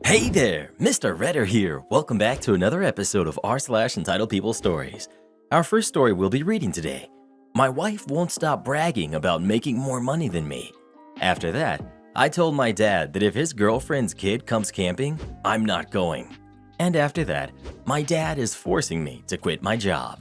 Hey there, Mr. Redder here. Welcome back to another episode of r/Entitled People Stories. Our first story we'll be reading today. My wife won't stop bragging about making more money than me. After that, I told my dad that if his girlfriend's kid comes camping, I'm not going. And after that, my dad is forcing me to quit my job.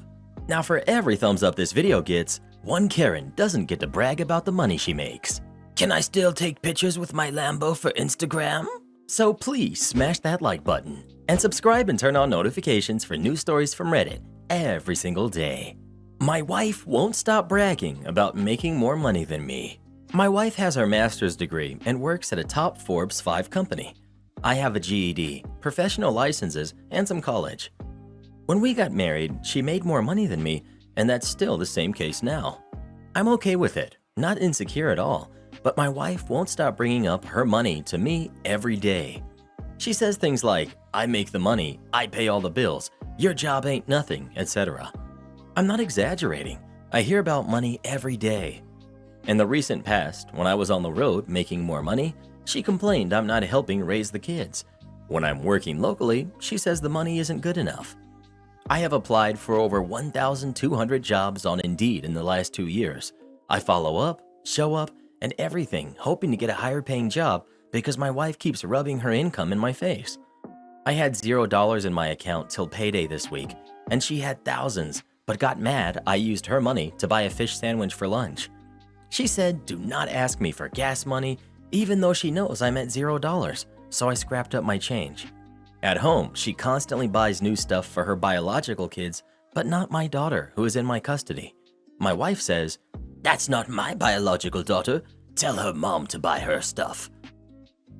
Now for every thumbs up this video gets, one Karen doesn't get to brag about the money she makes. Can I still take pictures with my Lambo for Instagram? So please smash that like button and subscribe and turn on notifications for new stories from Reddit every single day. My wife won't stop bragging about making more money than me. My wife has her master's degree and works at a top Forbes 5 company. I have a GED, professional licenses, and some college. When we got married, she made more money than me, and that's still the same case now. I'm okay with it, not insecure at all. But my wife won't stop bringing up her money to me every day. She says things like, I make the money, I pay all the bills, your job ain't nothing, etc. I'm not exaggerating. I hear about money every day. In the recent past, when I was on the road making more money, she complained I'm not helping raise the kids. When I'm working locally, she says the money isn't good enough. I have applied for over 1,200 jobs on Indeed in the last 2 years. I follow up, show up, and everything, hoping to get a higher paying job because my wife keeps rubbing her income in my face. I had $0 in my account till payday this week, and she had thousands, but got mad I used her money to buy a fish sandwich for lunch. She said, do not ask me for gas money, even though she knows I'm at $0, so I scrapped up my change. At home, she constantly buys new stuff for her biological kids, but not my daughter, who is in my custody. My wife says, that's not my biological daughter. Tell her mom to buy her stuff.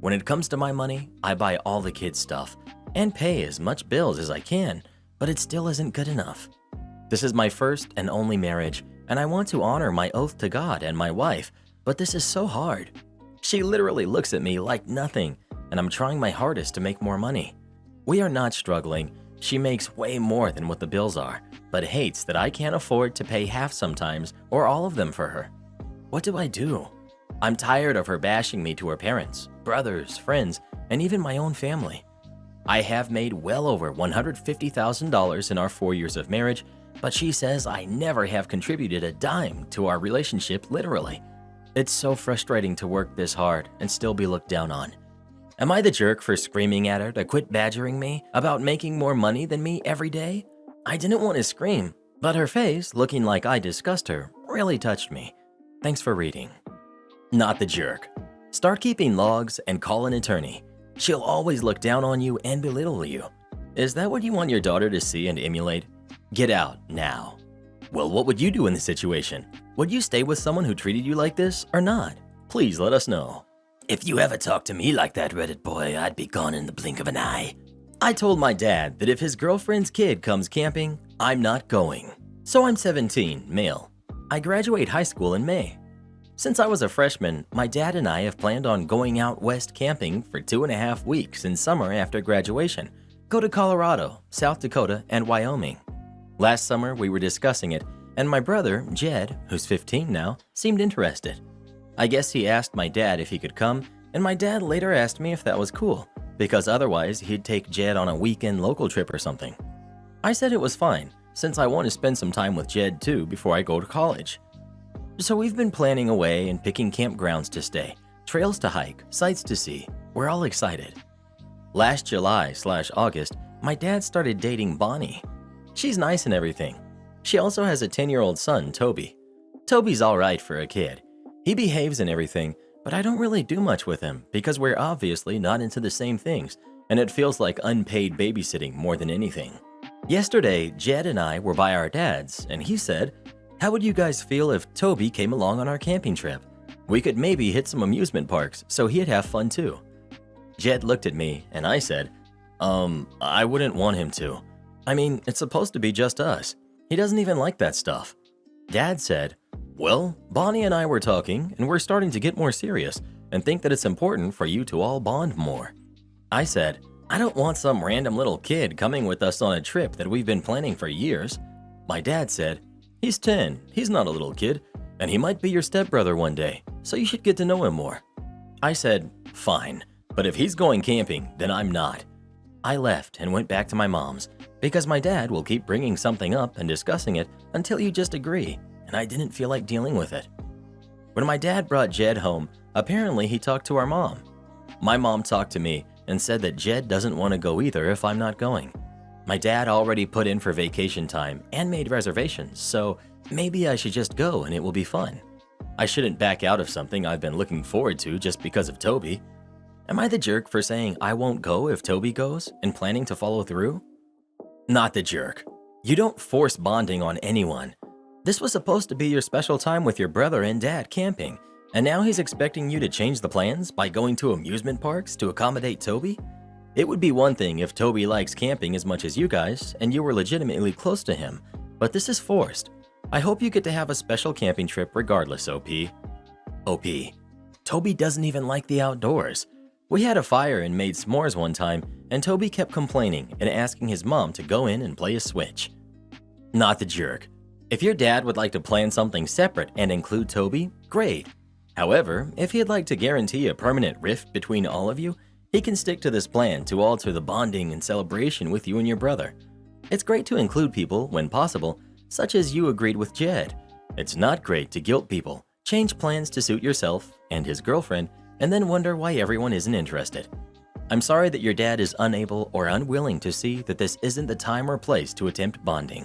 When it comes to my money, I buy all the kids' stuff and pay as much bills as I can, but it still isn't good enough. This is my first and only marriage, and I want to honor my oath to God and my wife, but this is so hard. She literally looks at me like nothing, and I'm trying my hardest to make more money. We are not struggling. She makes way more than what the bills are, but hates that I can't afford to pay half sometimes or all of them for her. What do I do? I'm tired of her bashing me to her parents, brothers, friends, and even my own family. I have made well over $150,000 in our 4 years of marriage, but she says I never have contributed a dime to our relationship literally. It's so frustrating to work this hard and still be looked down on. Am I the jerk for screaming at her to quit badgering me about making more money than me every day? I didn't want to scream, but her face, looking like I disgust her, really touched me. Thanks for reading. Not the jerk. Start keeping logs and call an attorney. She'll always look down on you and belittle you. Is that what you want your daughter to see and emulate? Get out now. Well, what would you do in this situation? Would you stay with someone who treated you like this or not? Please let us know. If you ever talked to me like that, Reddit boy, I'd be gone in the blink of an eye. I told my dad that if his girlfriend's kid comes camping, I'm not going. So I'm 17, male. I graduate high school in May. Since I was a freshman, my dad and I have planned on going out west camping for 2.5 weeks in summer after graduation. Go to Colorado, South Dakota, and Wyoming. Last summer, we were discussing it, and my brother, Jed, who's 15 now, seemed interested. I guess he asked my dad if he could come, and my dad later asked me if that was cool, because otherwise he'd take Jed on a weekend local trip or something. I said it was fine, since I want to spend some time with Jed too before I go to college. So we've been planning away and picking campgrounds to stay, trails to hike, sights to see. We're all excited. Last July/August, my dad started dating Bonnie. She's nice and everything. She also has a 10-year-old son, Toby. Toby's alright for a kid. He behaves and everything, but I don't really do much with him because we're obviously not into the same things, and it feels like unpaid babysitting more than anything. Yesterday, Jed and I were by our dad's, and he said, how would you guys feel if Toby came along on our camping trip? We could maybe hit some amusement parks so he'd have fun too. Jed looked at me, and I said, I wouldn't want him to. I mean, it's supposed to be just us. He doesn't even like that stuff. Dad said, well, Bonnie and I were talking, and we're starting to get more serious and think that it's important for you to all bond more. I said, I don't want some random little kid coming with us on a trip that we've been planning for years. My dad said, he's 10, he's not a little kid, and he might be your stepbrother one day, so you should get to know him more. I said, fine, But if he's going camping, then I'm not. I left and went back to my mom's because my dad will keep bringing something up and discussing it until you just agree, and I didn't feel like dealing with it. When my dad brought Jed home, apparently he talked to our mom. My mom talked to me and said that Jed doesn't want to go either if I'm not going. My dad already put in for vacation time and made reservations, so maybe I should just go and it will be fun. I shouldn't back out of something I've been looking forward to just because of Toby. Am I the jerk for saying I won't go if Toby goes and planning to follow through? Not the jerk. You don't force bonding on anyone. This was supposed to be your special time with your brother and dad camping, and now he's expecting you to change the plans by going to amusement parks to accommodate Toby? It would be one thing if Toby likes camping as much as you guys and you were legitimately close to him, but this is forced. I hope you get to have a special camping trip regardless, OP. OP. Toby doesn't even like the outdoors. We had a fire and made s'mores one time, and Toby kept complaining and asking his mom to go in and play a Switch. Not the jerk. If your dad would like to plan something separate and include Toby, great. However, if he'd like to guarantee a permanent rift between all of you, he can stick to this plan to alter the bonding and celebration with you and your brother. It's great to include people when possible, such as you agreed with Jed. It's not great to guilt people, change plans to suit yourself and his girlfriend, and then wonder why everyone isn't interested. I'm sorry that your dad is unable or unwilling to see that this isn't the time or place to attempt bonding.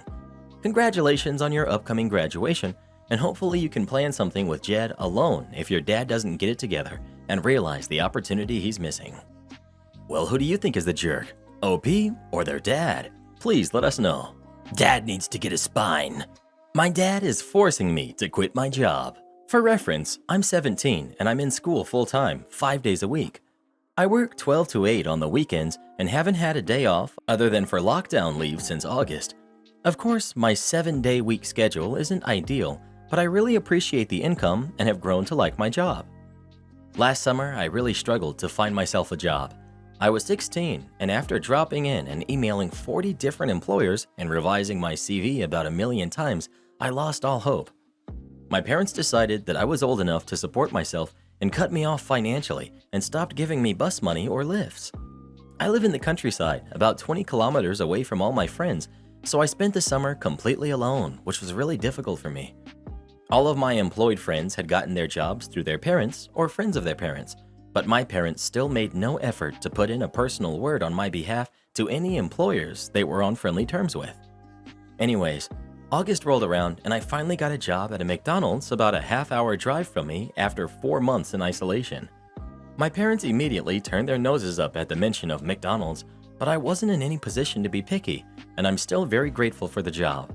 Congratulations on your upcoming graduation, and hopefully you can plan something with Jed alone if your dad doesn't get it together and realize the opportunity he's missing. Well, who do you think is the jerk? OP or their dad? Please let us know. Dad needs to get a spine. My dad is forcing me to quit my job. For reference, I'm 17 and I'm in school full-time, 5 days a week. I work 12 to 8 on the weekends and haven't had a day off other than for lockdown leave since August. Of course, my 7-day week schedule isn't ideal, but I really appreciate the income and have grown to like my job. Last summer, I really struggled to find myself a job. I was 16, and after dropping in and emailing 40 different employers and revising my CV about 1 million times, I lost all hope. My parents decided that I was old enough to support myself and cut me off financially and stopped giving me bus money or lifts. I live in the countryside, about 20 kilometers away from all my friends, so I spent the summer completely alone, which was really difficult for me. All of my employed friends had gotten their jobs through their parents or friends of their parents, but my parents still made no effort to put in a personal word on my behalf to any employers they were on friendly terms with. Anyways, August rolled around and I finally got a job at a McDonald's about a half-hour drive from me after 4 months in isolation. My parents immediately turned their noses up at the mention of McDonald's, but I wasn't in any position to be picky, and I'm still very grateful for the job.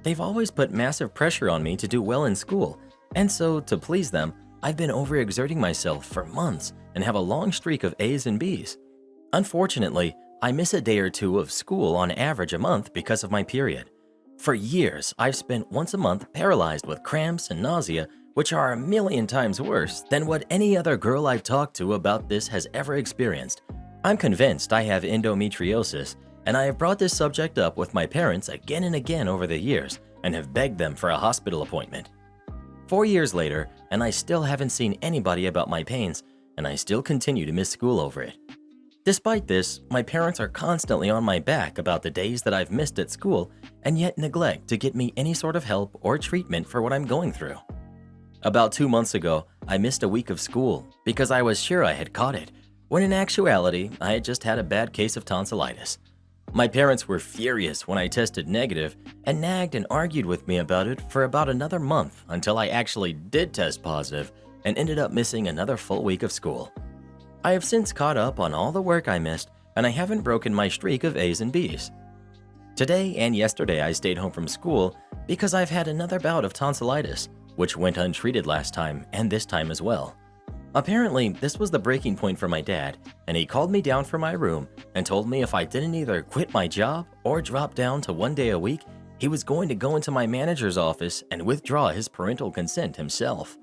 They've always put massive pressure on me to do well in school, and so to please them, I've been overexerting myself for months and have a long streak of A's and B's. Unfortunately, I miss a day or two of school on average a month because of my period. For years, I've spent once a month paralyzed with cramps and nausea, which are 1 million times worse than what any other girl I've talked to about this has ever experienced. I'm convinced I have endometriosis, and I have brought this subject up with my parents again and again over the years and have begged them for a hospital appointment. 4 years later, and I still haven't seen anybody about my pains, and I still continue to miss school over it. Despite this, my parents are constantly on my back about the days that I've missed at school and yet neglect to get me any sort of help or treatment for what I'm going through. About 2 months ago, I missed a week of school because I was sure I had caught it, when in actuality, I had just had a bad case of tonsillitis. My parents were furious when I tested negative and nagged and argued with me about it for about another month until I actually did test positive and ended up missing another full week of school. I have since caught up on all the work I missed, and I haven't broken my streak of A's and B's. Today and yesterday I stayed home from school because I've had another bout of tonsillitis, which went untreated last time and this time as well. Apparently, this was the breaking point for my dad, and he called me down from my room and told me if I didn't either quit my job or drop down to 1 day a week, he was going to go into my manager's office and withdraw his parental consent himself.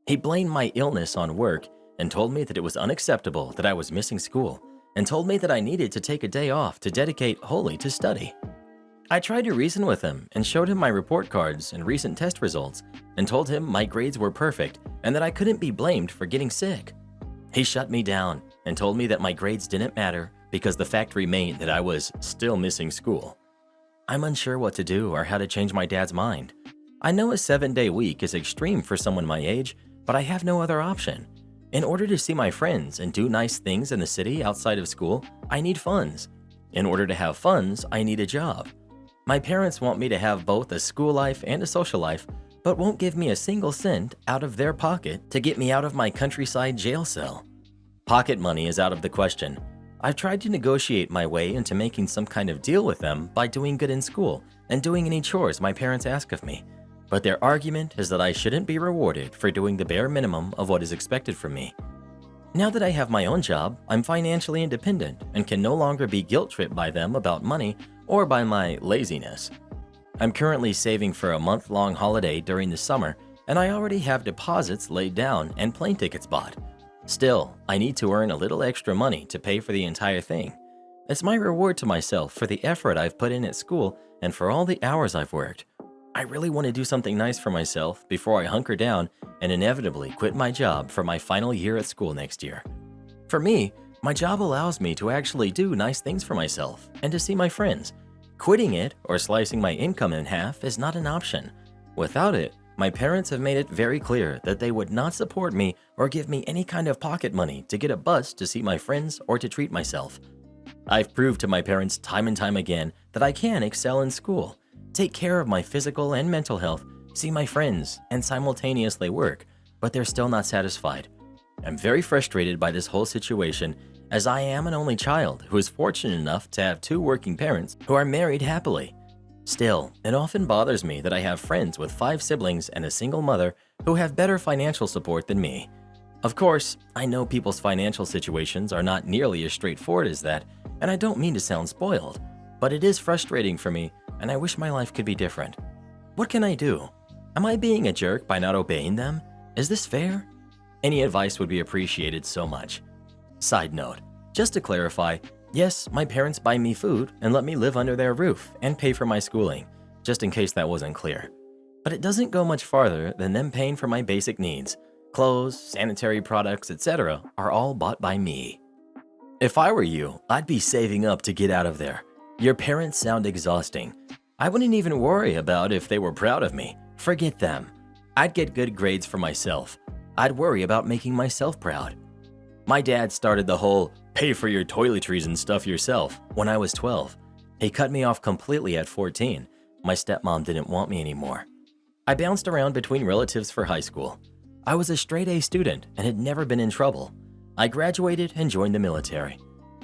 He blamed my illness on work and told me that it was unacceptable that I was missing school, and told me that I needed to take a day off to dedicate wholly to study. I tried to reason with him and showed him my report cards and recent test results and told him my grades were perfect and that I couldn't be blamed for getting sick. He shut me down and told me that my grades didn't matter because the fact remained that I was still missing school. I'm unsure what to do or how to change my dad's mind. I know a 7-day week is extreme for someone my age, but I have no other option. In order to see my friends and do nice things in the city outside of school, I need funds. In order to have funds, I need a job. My parents want me to have both a school life and a social life, but won't give me a single cent out of their pocket to get me out of my countryside jail cell. Pocket money is out of the question. I've tried to negotiate my way into making some kind of deal with them by doing good in school and doing any chores my parents ask of me, but their argument is that I shouldn't be rewarded for doing the bare minimum of what is expected from me. Now that I have my own job, I'm financially independent and can no longer be guilt-tripped by them about money or by my laziness. I'm currently saving for a month-long holiday during the summer, and I already have deposits laid down and plane tickets bought. Still, I need to earn a little extra money to pay for the entire thing. It's my reward to myself for the effort I've put in at school and for all the hours I've worked. I really want to do something nice for myself before I hunker down and inevitably quit my job for my final year at school next year. For me, my job allows me to actually do nice things for myself and to see my friends. Quitting it or slicing my income in half is not an option. Without it, my parents have made it very clear that they would not support me or give me any kind of pocket money to get a bus to see my friends or to treat myself. I've proved to my parents time and time again that I can excel in school, take care of my physical and mental health, see my friends, and simultaneously work, but they're still not satisfied. I'm very frustrated by this whole situation as I am an only child who is fortunate enough to have 2 working parents who are married happily. Still, it often bothers me that I have friends with 5 siblings and a single mother who have better financial support than me. Of course, I know people's financial situations are not nearly as straightforward as that, and I don't mean to sound spoiled, but it is frustrating for me, and I wish my life could be different. What can I do? Am I being a jerk by not obeying them? Is this fair? Any advice would be appreciated so much. Side note, just to clarify, yes, my parents buy me food and let me live under their roof and pay for my schooling, just in case that wasn't clear. But it doesn't go much farther than them paying for my basic needs. Clothes, sanitary products, etc. are all bought by me. If I were you, I'd be saving up to get out of there. Your parents sound exhausting. I wouldn't even worry about if they were proud of me. Forget them. I'd get good grades for myself. I'd worry about making myself proud. My dad started the whole pay for your toiletries and stuff yourself when I was 12. He cut me off completely at 14. My stepmom didn't want me anymore. I bounced around between relatives for high school. I was a straight A student and had never been in trouble. I graduated and joined the military.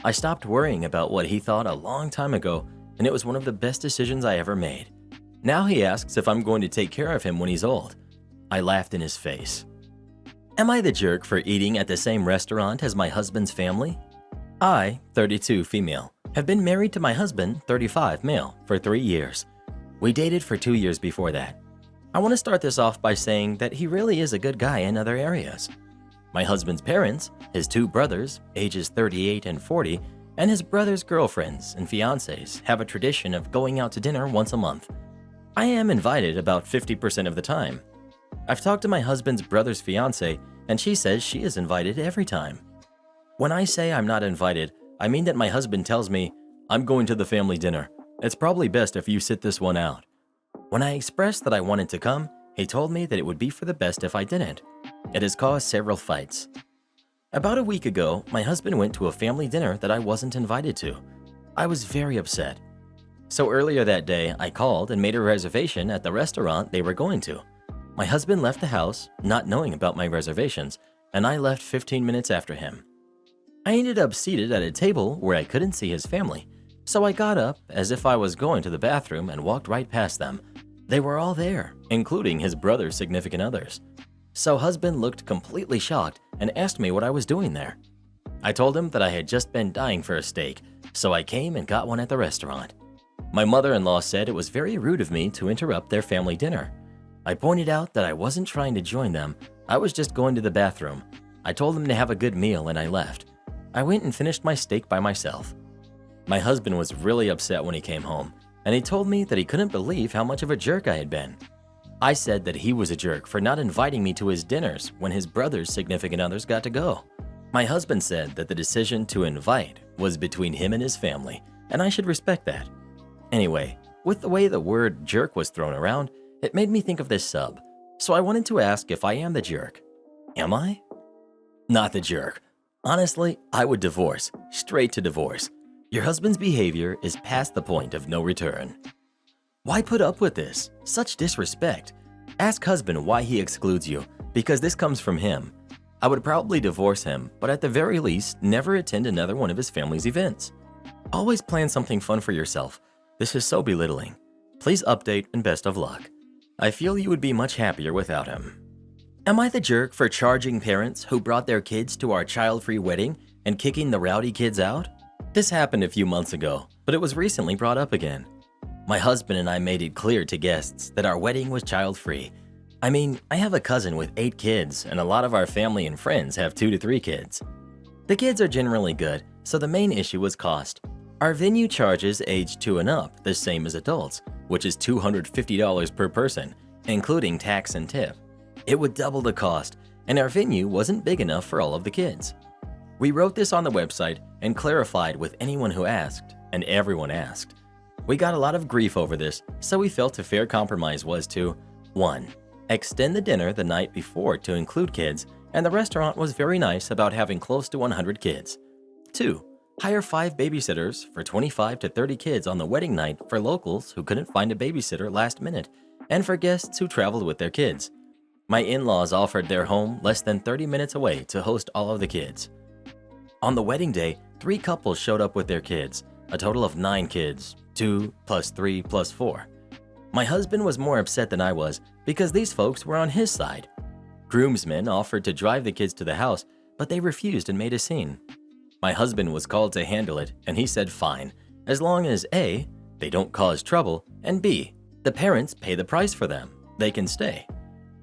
I stopped worrying about what he thought a long time ago, and it was one of the best decisions I ever made. Now he asks if I'm going to take care of him when he's old. I laughed in his face. Am I the jerk for eating at the same restaurant as my husband's family? I, 32 female, have been married to my husband, 35 male, for 3 years. We dated for 2 years before that. I want to start this off by saying that he really is a good guy in other areas. My husband's parents, his 2 brothers, ages 38 and 40, and his brother's girlfriends and fiancés have a tradition of going out to dinner once a month. I am invited about 50% of the time. I've talked to my husband's brother's fiancé, and she says she is invited every time. When I say I'm not invited, I mean that my husband tells me, I'm going to the family dinner. It's probably best if you sit this one out. When I expressed that I wanted to come, he told me that it would be for the best if I didn't. It has caused several fights. About a week ago, my husband went to a family dinner that I wasn't invited to. I was very upset. So earlier that day, I called and made a reservation at the restaurant they were going to. My husband left the house, not knowing about my reservations, and I left 15 minutes after him. I ended up seated at a table where I couldn't see his family, so I got up as if I was going to the bathroom and walked right past them. They were all there, including his brother's significant others. So husband looked completely shocked and asked me what I was doing there. I told him that I had just been dying for a steak, so I came and got one at the restaurant. My mother-in-law said it was very rude of me to interrupt their family dinner. I pointed out that I wasn't trying to join them, I was just going to the bathroom. I told them to have a good meal and I left. I went and finished my steak by myself. My husband was really upset when he came home, and he told me that he couldn't believe how much of a jerk I had been. I said that he was a jerk for not inviting me to his dinners when his brother's significant others got to go. My husband said that the decision to invite was between him and his family, and I should respect that. Anyway, with the way the word jerk was thrown around, it made me think of this sub, so I wanted to ask if I am the jerk. Am I? Not the jerk. Honestly, I would divorce, straight to divorce. Your husband's behavior is past the point of no return. Why put up with this? Such disrespect. Ask husband why he excludes you, because this comes from him. I would probably divorce him, but at the very least, never attend another one of his family's events. Always plan something fun for yourself. This is so belittling. Please update and best of luck. I feel you would be much happier without him. Am I the jerk for charging parents who brought their kids to our child-free wedding and kicking the rowdy kids out? This happened a few months ago, but it was recently brought up again. My husband and I made it clear to guests that our wedding was child-free. I mean, I have a cousin with 8 kids, and a lot of our family and friends have 2 to 3 kids. The kids are generally good, so the main issue was cost. Our venue charges age 2 and up the same as adults, which is $250 per person, including tax and tip. It would double the cost, and our venue wasn't big enough for all of the kids. We wrote this on the website and clarified with anyone who asked, and everyone asked. We got a lot of grief over this, so we felt a fair compromise was to 1. Extend the dinner the night before to include kids, and the restaurant was very nice about having close to 100 kids. 2. Hire 5 babysitters for 25 to 30 kids on the wedding night for locals who couldn't find a babysitter last minute, and for guests who traveled with their kids. My in-laws offered their home less than 30 minutes away to host all of the kids. On the wedding day, 3 couples showed up with their kids, a total of 9 kids, 2 plus 3 plus 4. My husband was more upset than I was because these folks were on his side. Groomsmen offered to drive the kids to the house, but they refused and made a scene. My husband was called to handle it, and he said fine, as long as A, they don't cause trouble, and B, the parents pay the price for them. They can stay.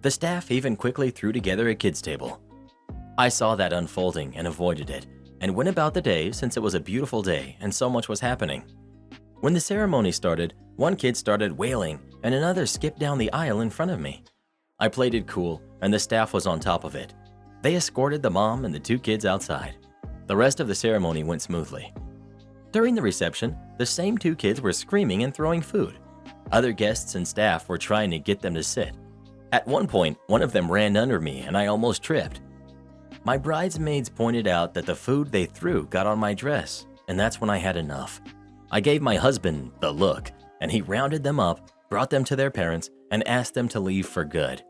The staff even quickly threw together a kids' table. I saw that unfolding and avoided it, and went about the day since it was a beautiful day and so much was happening. When the ceremony started, one kid started wailing and another skipped down the aisle in front of me. I played it cool, and the staff was on top of it. They escorted the mom and the 2 kids outside. The rest of the ceremony went smoothly. During the reception, the same 2 kids were screaming and throwing food. Other guests and staff were trying to get them to sit. At one point, one of them ran under me and I almost tripped. My bridesmaids pointed out that the food they threw got on my dress, and that's when I had enough. I gave my husband the look, and he rounded them up, brought them to their parents, and asked them to leave for good.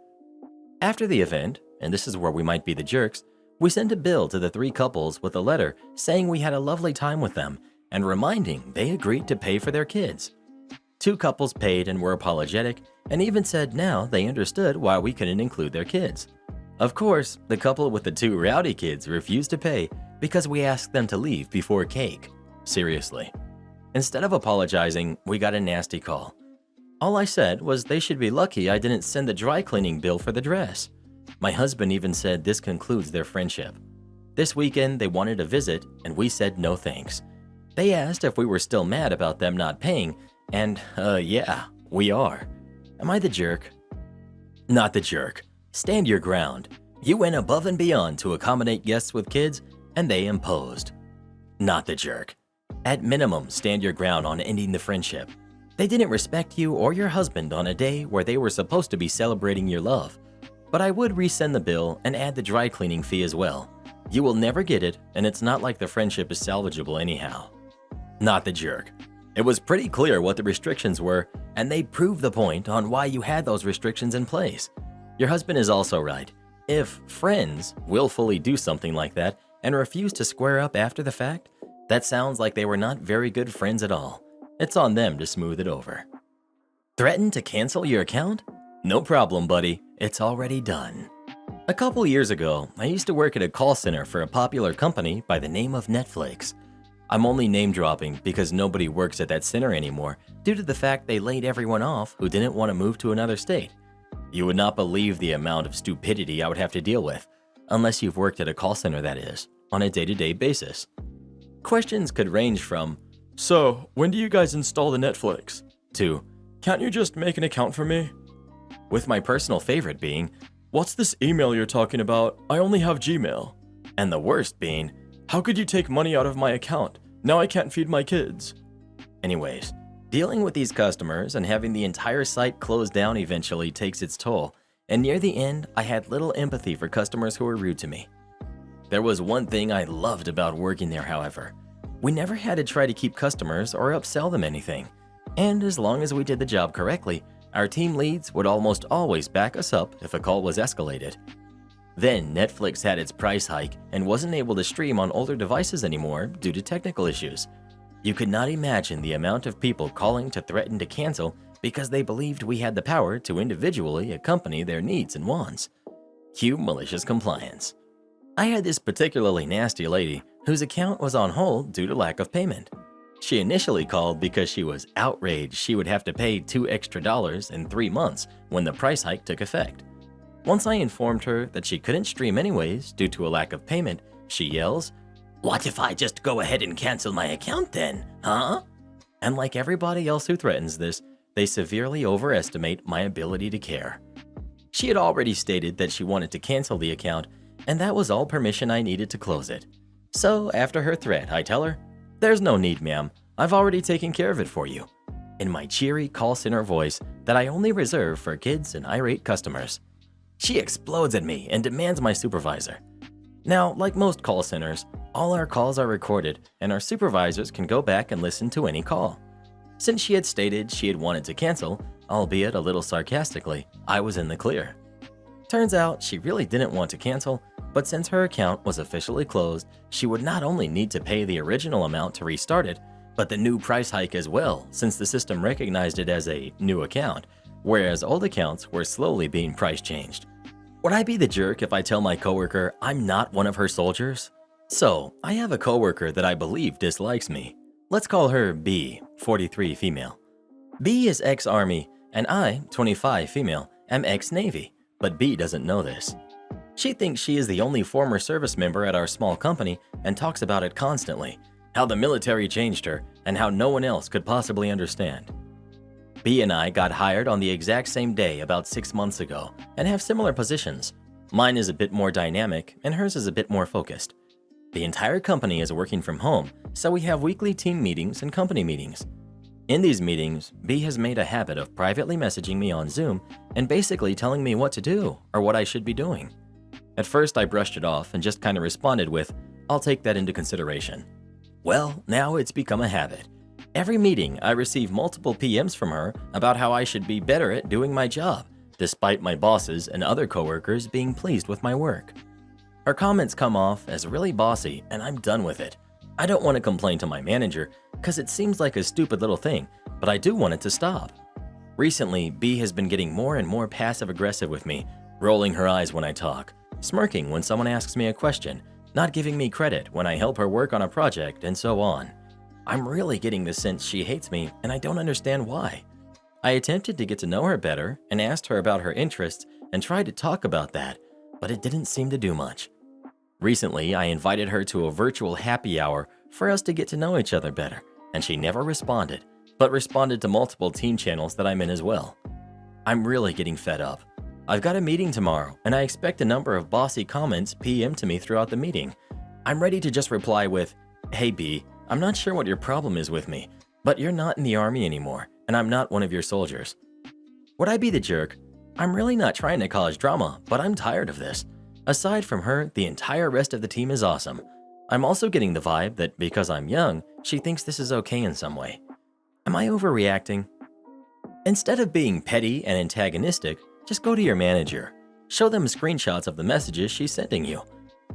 After the event, and this is where we might be the jerks, we sent a bill to the 3 couples with a letter saying we had a lovely time with them and reminding they agreed to pay for their kids. 2 couples paid and were apologetic and even said now they understood why we couldn't include their kids. Of course, the couple with the 2 rowdy kids refused to pay because we asked them to leave before cake. Seriously. Instead of apologizing, we got a nasty call. All I said was they should be lucky I didn't send the dry cleaning bill for the dress. My husband even said this concludes their friendship. This weekend they wanted a visit and we said no thanks. They asked if we were still mad about them not paying, and yeah, we are. Am I the jerk? Not the jerk. Stand your ground. You went above and beyond to accommodate guests with kids, and they imposed. Not the jerk. At minimum, stand your ground on ending the friendship. They didn't respect you or your husband on a day where they were supposed to be celebrating your love. But I would resend the bill and add the dry cleaning fee as well. You will never get it, and it's not like the friendship is salvageable anyhow. Not the jerk. It was pretty clear what the restrictions were, and they proved the point on why you had those restrictions in place. Your husband is also right. If friends willfully do something like that and refuse to square up after the fact, that sounds like they were not very good friends at all. It's on them to smooth it over. Threaten to cancel your account? No problem, buddy. It's already done. A couple years ago, I used to work at a call center for a popular company by the name of Netflix. I'm only name dropping because nobody works at that center anymore due to the fact they laid everyone off who didn't want to move to another state. You would not believe the amount of stupidity I would have to deal with, unless you've worked at a call center, that is, on a day-to-day basis. Questions could range from, "So, when do you guys install the Netflix?" to, "Can't you just make an account for me?" With my personal favorite being, "What's this email you're talking about? I only have Gmail." And the worst being, "How could you take money out of my account? Now I can't feed my kids." Anyways, dealing with these customers and having the entire site closed down eventually takes its toll, and near the end, I had little empathy for customers who were rude to me. There was one thing I loved about working there, however. We never had to try to keep customers or upsell them anything. And as long as we did the job correctly, our team leads would almost always back us up if a call was escalated. Then Netflix had its price hike and wasn't able to stream on older devices anymore due to technical issues. You could not imagine the amount of people calling to threaten to cancel because they believed we had the power to individually accompany their needs and wants. Cue malicious compliance. I had this particularly nasty lady whose account was on hold due to lack of payment. She initially called because she was outraged she would have to pay $2 extra in 3 months when the price hike took effect. Once I informed her that she couldn't stream anyways due to a lack of payment, she yells, "What if I just go ahead and cancel my account then, huh?" And like everybody else who threatens this, they severely overestimate my ability to care. She had already stated that she wanted to cancel the account, and that was all permission I needed to close it. So after her threat, I tell her, "There's no need, ma'am. I've already taken care of it for you," in my cheery call center voice that I only reserve for kids and irate customers. She explodes at me and demands my supervisor. Now, like most call centers, all our calls are recorded and our supervisors can go back and listen to any call. Since she had stated she had wanted to cancel, albeit a little sarcastically, I was in the clear. Turns out she really didn't want to cancel, but since her account was officially closed, she would not only need to pay the original amount to restart it, but the new price hike as well, since the system recognized it as a new account, whereas old accounts were slowly being price changed. Would I be the jerk if I tell my coworker I'm not one of her soldiers? So, I have a coworker that I believe dislikes me. Let's call her B, 43 female. B is ex-Army, and I, 25 female, am ex-Navy, but B doesn't know this. She thinks she is the only former service member at our small company and talks about it constantly, how the military changed her and how no one else could possibly understand. B and I got hired on the exact same day about 6 months ago and have similar positions. Mine is a bit more dynamic and hers is a bit more focused. The entire company is working from home, so we have weekly team meetings and company meetings. In these meetings, B has made a habit of privately messaging me on Zoom and basically telling me what to do or what I should be doing. At first, I brushed it off and just kind of responded with, "I'll take that into consideration." Well, now it's become a habit. Every meeting, I receive multiple PMs from her about how I should be better at doing my job, despite my bosses and other coworkers being pleased with my work. Her comments come off as really bossy, and I'm done with it. I don't want to complain to my manager, because it seems like a stupid little thing, but I do want it to stop. Recently, B has been getting more and more passive-aggressive with me, rolling her eyes when I talk, smirking when someone asks me a question, not giving me credit when I help her work on a project, and so on. I'm really getting the sense she hates me, and I don't understand why. I attempted to get to know her better and asked her about her interests and tried to talk about that, but it didn't seem to do much. Recently, I invited her to a virtual happy hour for us to get to know each other better, and she never responded, but responded to multiple team channels that I'm in as well. I'm really getting fed up. I've got a meeting tomorrow, and I expect a number of bossy comments PM to me throughout the meeting. I'm ready to just reply with, "Hey B, I'm not sure what your problem is with me, but you're not in the Army anymore, and I'm not one of your soldiers." Would I be the jerk? I'm really not trying to cause drama, but I'm tired of this. Aside from her, the entire rest of the team is awesome. I'm also getting the vibe that because I'm young, she thinks this is okay in some way. Am I overreacting? Instead of being petty and antagonistic, just go to your manager. Show them screenshots of the messages she's sending you.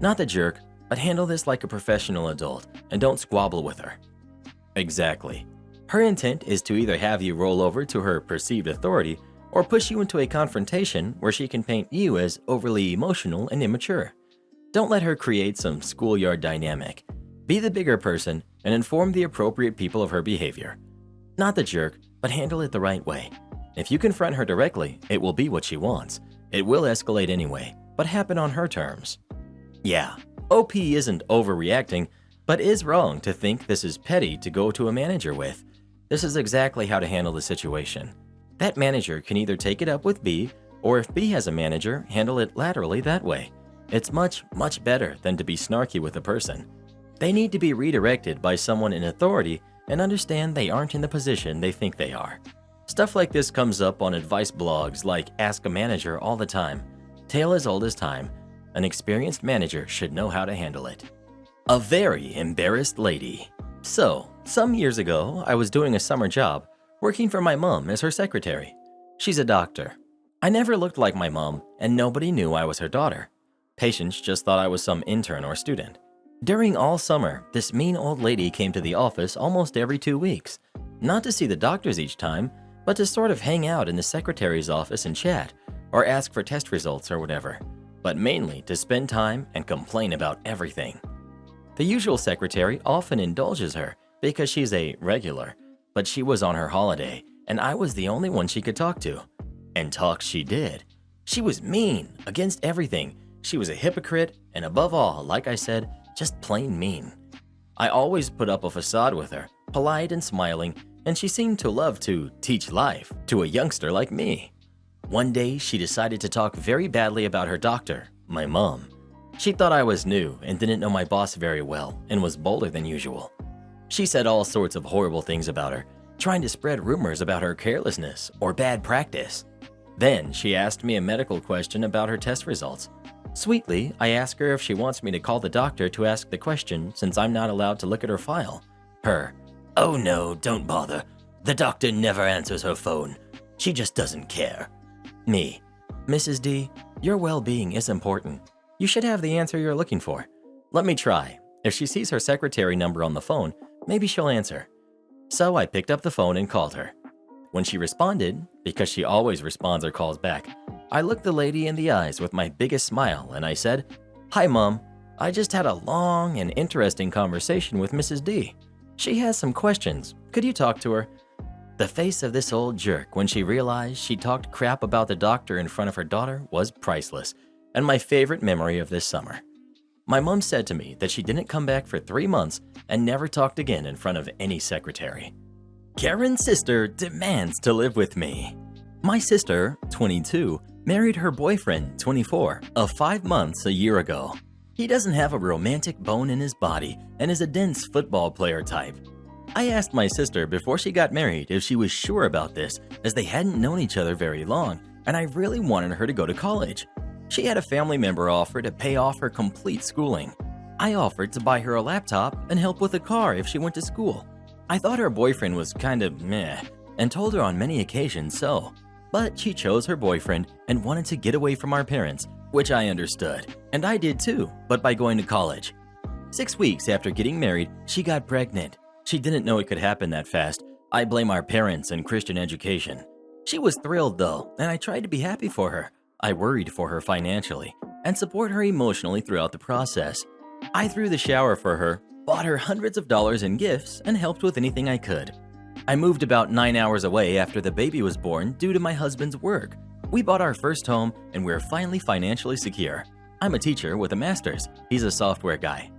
Not the jerk, but handle this like a professional adult and don't squabble with her. Exactly. Her intent is to either have you roll over to her perceived authority or push you into a confrontation where she can paint you as overly emotional and immature. Don't let her create some schoolyard dynamic. Be the bigger person and inform the appropriate people of her behavior. Not the jerk, but handle it the right way. If you confront her directly, it will be what she wants. It will escalate anyway, but happen on her terms. Yeah, OP isn't overreacting, but is wrong to think this is petty to go to a manager with. This is exactly how to handle the situation. That manager can either take it up with B, or if B has a manager, handle it laterally that way. It's much, much better than to be snarky with a person. They need to be redirected by someone in authority and understand they aren't in the position they think they are. Stuff like this comes up on advice blogs like Ask a Manager all the time. Tale as old as time. An experienced manager should know how to handle it. A very embarrassed lady. So, some years ago, I was doing a summer job, working for my mom as her secretary. She's a doctor. I never looked like my mom, and nobody knew I was her daughter. Patients just thought I was some intern or student. During all summer, this mean old lady came to the office almost every 2 weeks, not to see the doctors each time, but to sort of hang out in the secretary's office and chat, or ask for test results or whatever, but mainly to spend time and complain about everything. The usual secretary often indulges her because she's a regular, but she was on her holiday, and I was the only one she could talk to. And talk she did. She was mean against everything. She was a hypocrite, and above all, like I said, just plain mean. I always put up a facade with her, polite and smiling, and she seemed to love to teach life to a youngster like me. One day, she decided to talk very badly about her doctor, my mom. She thought I was new and didn't know my boss very well and was bolder than usual. She said all sorts of horrible things about her, trying to spread rumors about her carelessness or bad practice. Then she asked me a medical question about her test results. Sweetly, I asked her if she wants me to call the doctor to ask the question since I'm not allowed to look at her file. Her, "Oh no, don't bother. The doctor never answers her phone. She just doesn't care." Me, "Mrs. D, your well-being is important. You should have the answer you're looking for. Let me try. If she sees her secretary number on the phone, maybe she'll answer." So I picked up the phone and called her. When she responded, because she always responds or calls back, I looked the lady in the eyes with my biggest smile and I said, "Hi, Mom. I just had a long and interesting conversation with Mrs. D. She has some questions. Could you talk to her?" The face of this old jerk when she realized she talked crap about the doctor in front of her daughter was priceless, and my favorite memory of this summer. My mom said to me that she didn't come back for 3 months and never talked again in front of any secretary. Karen's sister demands to live with me. My sister, 22, married her boyfriend, 24, of 5 months a year ago. He doesn't have a romantic bone in his body and is a dense football player type. I asked my sister before she got married if she was sure about this, as they hadn't known each other very long, and I really wanted her to go to college. She had a family member offer to pay off her complete schooling. I offered to buy her a laptop and help with a car if she went to school. I thought her boyfriend was kind of meh, and told her on many occasions so. But she chose her boyfriend and wanted to get away from our parents, which I understood, and I did too, but by going to college. 6 weeks after getting married, she got pregnant. She didn't know it could happen that fast. I blame our parents and Christian education. She was thrilled though, and I tried to be happy for her. I worried for her financially and support her emotionally throughout the process. I threw the shower for her, bought her hundreds of dollars in gifts, and helped with anything I could. I moved about 9 hours away after the baby was born due to my husband's work. We bought our first home and we're finally financially secure. I'm a teacher with a master's. He's a software guy.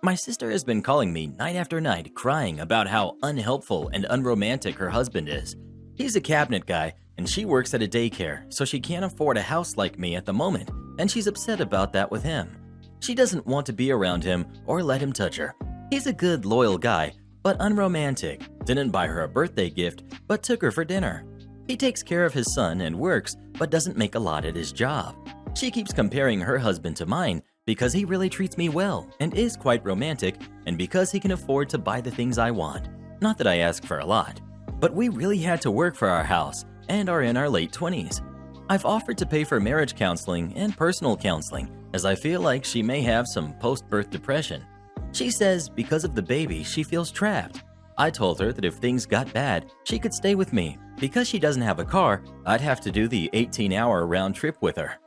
My sister has been calling me night after night crying about how unhelpful and unromantic her husband is. He's a cabinet guy and she works at a daycare, so she can't afford a house like me at the moment, and she's upset about that with him. She doesn't want to be around him or let him touch her. He's a good, loyal guy, but unromantic. Didn't buy her a birthday gift, but took her for dinner. He takes care of his son and works, but doesn't make a lot at his job. She keeps comparing her husband to mine because he really treats me well and is quite romantic, and because he can afford to buy the things I want. Not that I ask for a lot, but we really had to work for our house and are in our late 20s. I've offered to pay for marriage counseling and personal counseling, as I feel like she may have some post-birth depression. She says because of the baby, she feels trapped. I told her that if things got bad, she could stay with me. Because she doesn't have a car, I'd have to do the 18-hour round trip with her.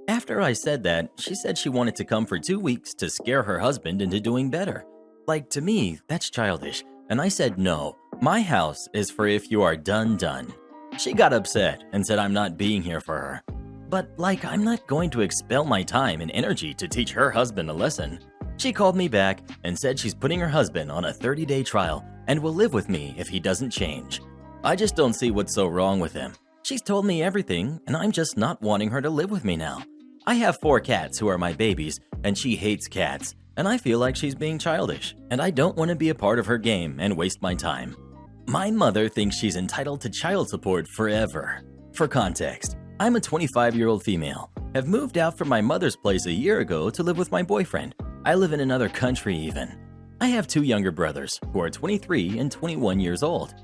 After I said that, she said she wanted to come for 2 weeks to scare her husband into doing better. Like, to me, that's childish, and I said no. My house is for if you are done. She got upset and said I'm not being here for her. But like, I'm not going to expel my time and energy to teach her husband a lesson. She called me back and said she's putting her husband on a 30-day trial and will live with me if he doesn't change. I just don't see what's so wrong with him. She's told me everything, and I'm just not wanting her to live with me now. I have 4 cats who are my babies, and she hates cats, and I feel like she's being childish, and I don't want to be a part of her game and waste my time. My mother thinks she's entitled to child support forever. For context, I'm a 25-year-old female, have moved out from my mother's place a year ago to live with my boyfriend. I live in another country even. I have 2 younger brothers who are 23 and 21 years old.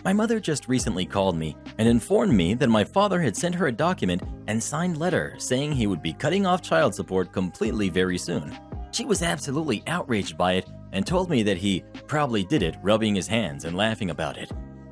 My mother just recently called me and informed me that my father had sent her a document and signed letter saying he would be cutting off child support completely very soon. She was absolutely outraged by it and told me that he probably did it rubbing his hands and laughing about it.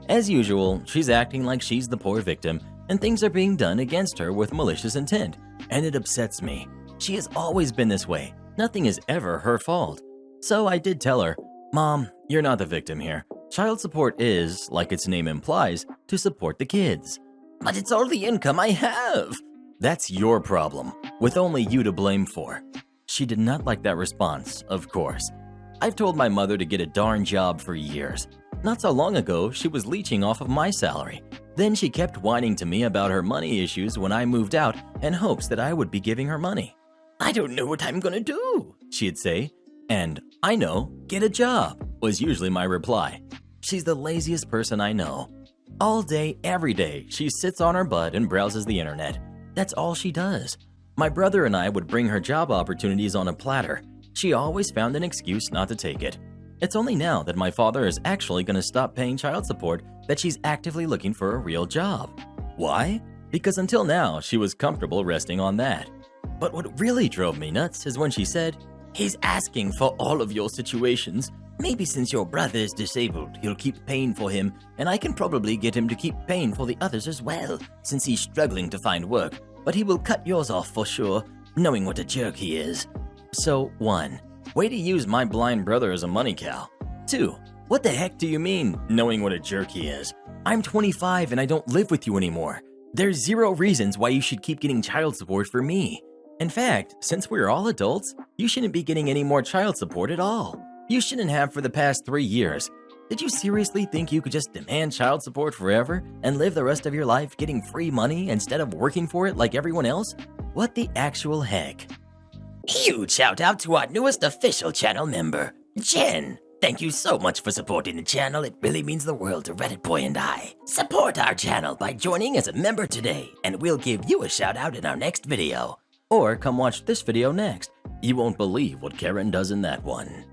As usual, she's acting like she's the poor victim and things are being done against her with malicious intent, and it upsets me. She has always been this way. Nothing is ever her fault. So I did tell her, "Mom, you're not the victim here. Child support is, like its name implies, to support the kids." "But it's all the income I have." "That's your problem, with only you to blame for." She did not like that response, of course. I've told my mother to get a darn job for years. Not so long ago, she was leeching off of my salary. Then she kept whining to me about her money issues when I moved out in hopes that I would be giving her money. "I don't know what I'm gonna do," she'd say. And, "I know, get a job," was usually my reply. She's the laziest person I know. All day, every day, she sits on her butt and browses the internet. That's all she does. My brother and I would bring her job opportunities on a platter. She always found an excuse not to take it. It's only now that my father is actually going to stop paying child support that she's actively looking for a real job. Why? Because until now, she was comfortable resting on that. But what really drove me nuts is when she said, "He's asking for all of your situations. Maybe since your brother is disabled, he'll keep paying for him, and I can probably get him to keep paying for the others as well, since he's struggling to find work. But he will cut yours off for sure, knowing what a jerk he is." So 1. Way to use my blind brother as a money cow. 2. What the heck do you mean, knowing what a jerk he is? I'm 25 and I don't live with you anymore. There's 0 reasons why you should keep getting child support for me. In fact, since we're all adults, you shouldn't be getting any more child support at all. You shouldn't have for the past 3 years. Did you seriously think you could just demand child support forever and live the rest of your life getting free money instead of working for it like everyone else? What the actual heck? Huge shout out to our newest official channel member, Jen. Thank you so much for supporting the channel. It really means the world to Reddit Boy and I. Support our channel by joining as a member today, and we'll give you a shout out in our next video. Or come watch this video next. You won't believe what Karen does in that one.